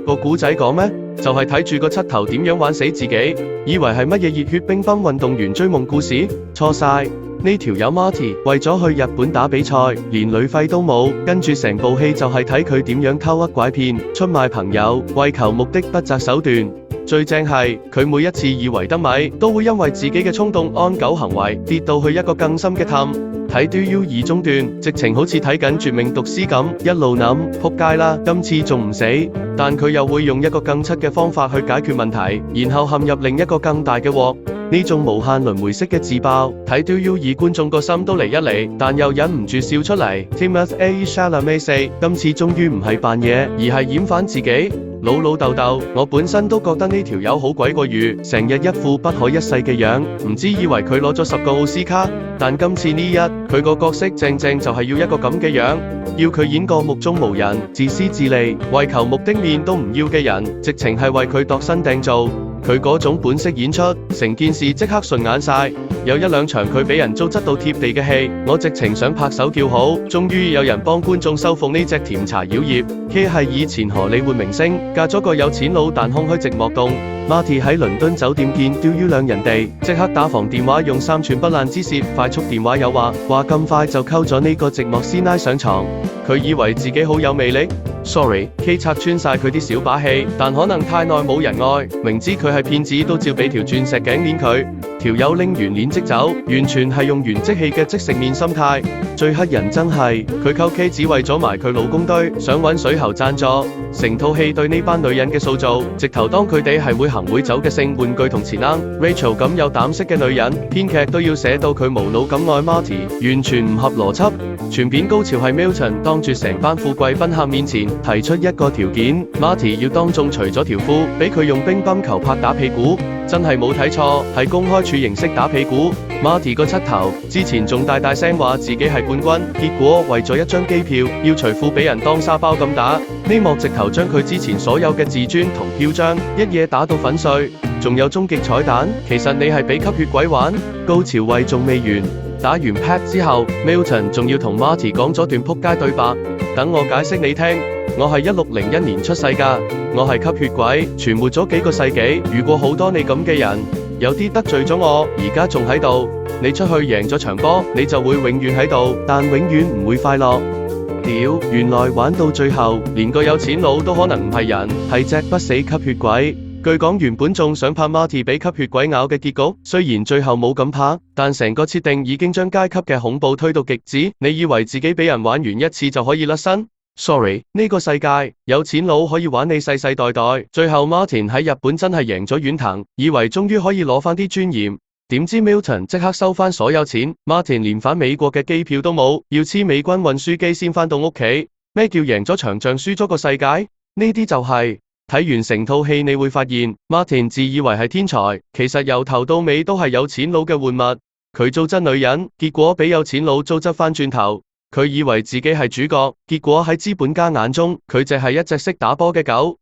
個古仔講咩？就係睇住個柒頭點樣玩死自己，以為係乜嘢熱血乒乓運動員追夢故事？錯晒！呢條友 Marty 為咗去日本打比賽，連旅費都冇，跟住成部戲就係睇佢點樣偷呃拐騙、出賣朋友，為求目的不擇手段。最正係佢每一次以為得米，都會因為自己嘅衝動安狗行為跌到去一個更深嘅氹。睇 Do You 二中段，直情好似睇緊絕命毒師咁，一路諗仆街啦，今次仲唔死？但佢又會用一個更七嘅方法去解決問題，然後陷入另一個更大嘅鑊。呢種無限輪迴式嘅自爆，睇 Do You 二觀眾個心都嚟一嚟，但又忍唔住笑出嚟。Timothée Chalamet 4今次終於唔係扮嘢，而係演返自己。老豆，我本身都覺得呢條友好鬼過譽，成日一副不可一世嘅樣，唔知以為佢攞咗10個奧斯卡，但今次呢佢個角色正就係要一個咁嘅樣，要佢演個目中無人、自私自利、為求目的面都唔要嘅人，直情係為佢度身訂造。佢嗰種本色演出，成件事即刻順眼晒。有一兩場佢俾人糟質到貼地嘅戲，我直情想拍手叫好。終於有人幫觀眾收復呢隻甜茶妖孽。K 係以前荷里活明星，嫁咗個有錢佬但空虛寂寞凍。Marty 喺倫敦酒店見 Do You 兩人哋，即刻打防電話用3寸不爛之舌快速電話誘惑，話咁快就溝咗呢個寂寞師奶上床。佢以為自己好有魅力。Sorry，K 拆穿晒佢啲小把戲，但可能太耐冇人愛，明知佢係騙子都照俾條鑽石頸鏈佢。條友拎完鏈即走，完全係用完即棄嘅即食麵心態。最乞人憎係佢溝 K 只為咗埋佢老公堆，想揾水喉贊助。成套戲對呢班女人嘅塑造，直頭當佢哋係會行會走嘅性玩具同錢罌。Rachel 咁有膽識嘅女人，編劇都要寫到佢無腦咁愛 Marty， 完全唔合邏輯。全片高潮係 Milton 當住成班富貴賓客面前提出一個條件 ，Marty 要當眾除咗條褲，俾佢用乒乓球拍打屁股。真係冇睇錯，係公開處形式打屁股。Marty 個柒頭之前仲大聲話自己係冠軍，結果為咗一張機票，要除褲俾人當沙包咁打。呢幕直頭將佢之前所有嘅自尊同囂張一嘢打到粉碎。仲有終極彩蛋，其實你係俾吸血鬼玩。高潮位仲未完，打完 pat 之後 ，Milton 仲要同 Marty 講咗段撲街對白，等我解釋你聽。我係1601年出世㗎，我係吸血鬼，存活咗幾個世紀，遇過好多你咁嘅人，有啲得罪咗我，而家仲喺度。你出去贏咗場波，你就會永遠喺度，但永遠唔會快樂。屌，原來玩到最後，連個有錢佬都可能唔係人，係隻不死吸血鬼。據講原本仲想拍 Marty 俾吸血鬼咬嘅結局，雖然最後冇咁拍，但成個設定已經將階級嘅恐怖推到極致。你以為自己俾人玩完一次就可以甩身？Sorry，呢個世界有錢佬可以玩你世世代代。最後 Martin 喺日本真係贏咗遠藤，以為終於可以攞返啲尊嚴，點知 Milton 即刻收返所有錢 ，Martin 連返美國嘅機票都冇，要黐美軍運輸機先返到屋企。咩叫贏咗場仗輸咗個世界？呢啲就係睇完成套戲你會發現 ，Martin 自以為係天才，其實由頭到尾都係有錢佬嘅玩物。佢做真女人，結果俾有錢佬糟質返轉頭。佢以為自己係主角，結果喺資本家眼中，佢淨係一隻識打波嘅狗。